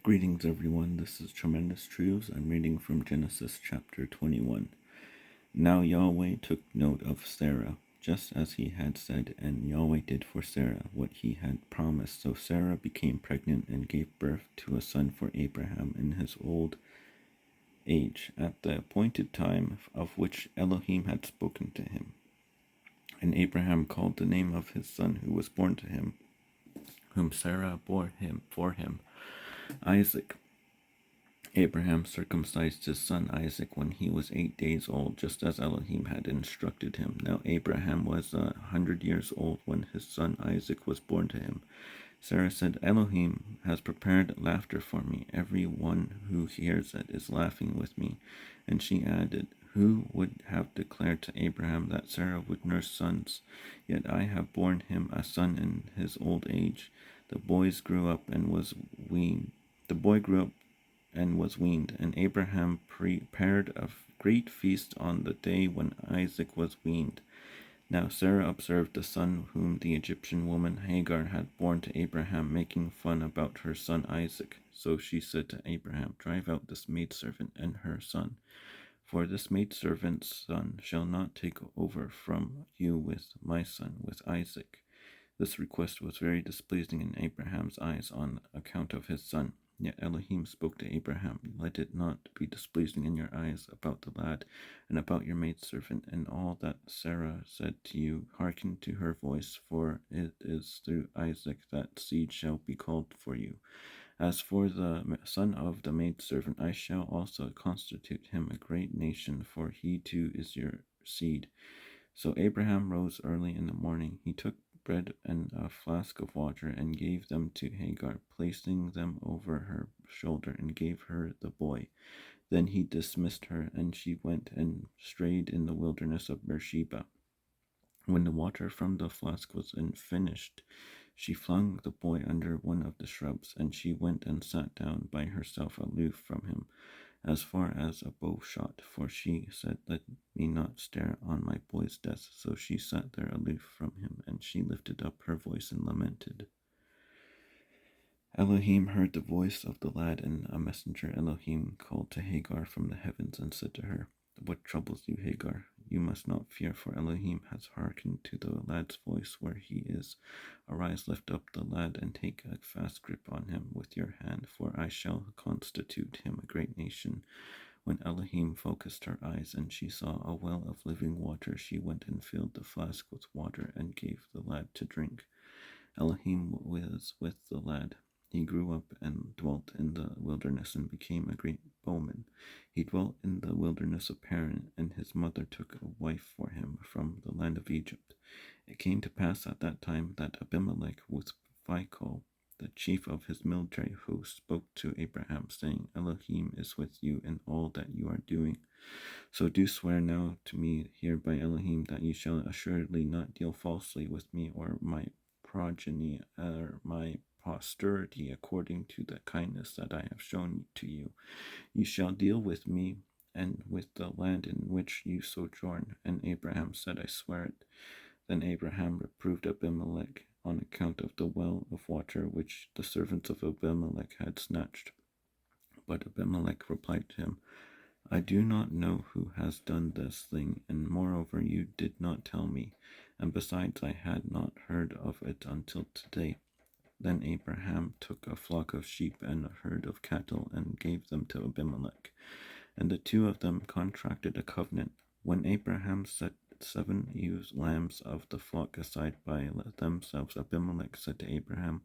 Greetings, everyone. This is Tremendous Truths. I'm reading from Genesis chapter 21. Now Yahweh took note of Sarah, just as he had said, and Yahweh did for Sarah what he had promised. So Sarah became pregnant and gave birth to a son for Abraham in his old age, at the appointed time of which Elohim had spoken to him. And Abraham called the name of his son who was born to him, whom Sarah bore him for him, Isaac. Abraham circumcised his son Isaac when he was 8 days old, just as Elohim had instructed him. Now Abraham was 100 years old when his son Isaac was born to him. Sarah said, Elohim has prepared laughter for me. Every one who hears it is laughing with me. And she added, who would have declared to Abraham that Sarah would nurse sons? Yet I have borne him a son in his old age. The boy grew up and was weaned, and Abraham prepared a great feast on the day when Isaac was weaned. Now Sarah observed the son whom the Egyptian woman Hagar had borne to Abraham, making fun about her son Isaac. So she said to Abraham, drive out this maidservant and her son, for this maidservant's son shall not take over from you with my son, with Isaac. This request was very displeasing in Abraham's eyes on account of his son. Yet Elohim spoke to Abraham, let it not be displeasing in your eyes about the lad and about your maidservant, and all that Sarah said to you. Hearken to her voice, for it is through Isaac that seed shall be called for you. As for the son of the maidservant, I shall also constitute him a great nation, for he too is your seed. So Abraham rose early in the morning. He took bread and a flask of water and gave them to Hagar, placing them over her shoulder, and gave her the boy. Then he dismissed her, and she went and strayed in the wilderness of Beersheba. When the water from the flask was finished, she flung the boy under one of the shrubs, and she went and sat down by herself aloof from him, as far as a bow shot, for she said, let me not stare on my boy's death. So she sat there aloof from him, and she lifted up her voice and lamented. Elohim heard the voice of the lad, and a messenger Elohim called to Hagar from the heavens and said to her, what troubles you, Hagar? You must not fear, for Elohim has hearkened to the lad's voice where he is. Arise, lift up the lad, and take a fast grip on him with your hand, for I shall constitute him a great nation. When Elohim focused her eyes, and she saw a well of living water, she went and filled the flask with water and gave the lad to drink. Elohim was with the lad. He grew up and dwelt in the wilderness and became a great bowman. He dwelt in the wilderness of Paran, and his mother took a wife for him from the land of Egypt. It came to pass at that time that Abimelech with Phicol, the chief of his military host, spoke to Abraham, saying, Elohim is with you in all that you are doing. So do swear now to me here by Elohim that you shall assuredly not deal falsely with me or my progeny or my posterity according to the kindness that I have shown to you. You shall deal with me and with the land in which you sojourn. And Abraham said, I swear it. Then Abraham reproved Abimelech on account of the well of water which the servants of Abimelech had snatched. But Abimelech replied to him, I do not know who has done this thing, and moreover you did not tell me, and besides I had not heard of it until today. Then Abraham took a flock of sheep and a herd of cattle and gave them to Abimelech, and the two of them contracted a covenant. When Abraham set 7 ewe lambs of the flock aside by themselves, Abimelech said to Abraham,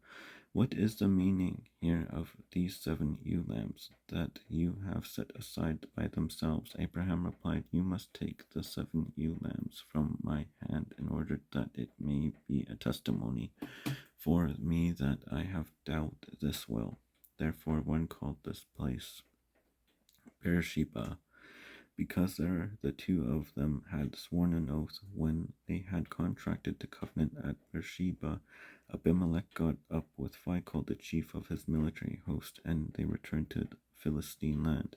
what is the meaning here of these 7 ewe lambs that you have set aside by themselves? Abraham replied, you must take the 7 ewe lambs from my hand in order that it may be a testimony for me that I have dealt this well. Therefore one called this place Beersheba, because there the two of them had sworn an oath. When they had contracted the covenant at Beersheba, Abimelech got up with Phicol, the chief of his military host, and they returned to Philistine land.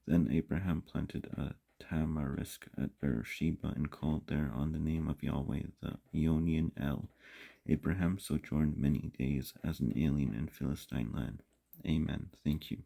Then Abraham planted a tamarisk at Beersheba and called there on the name of Yahweh the Eonian El. Abraham sojourned many days as an alien in Philistine land. Amen. Thank you.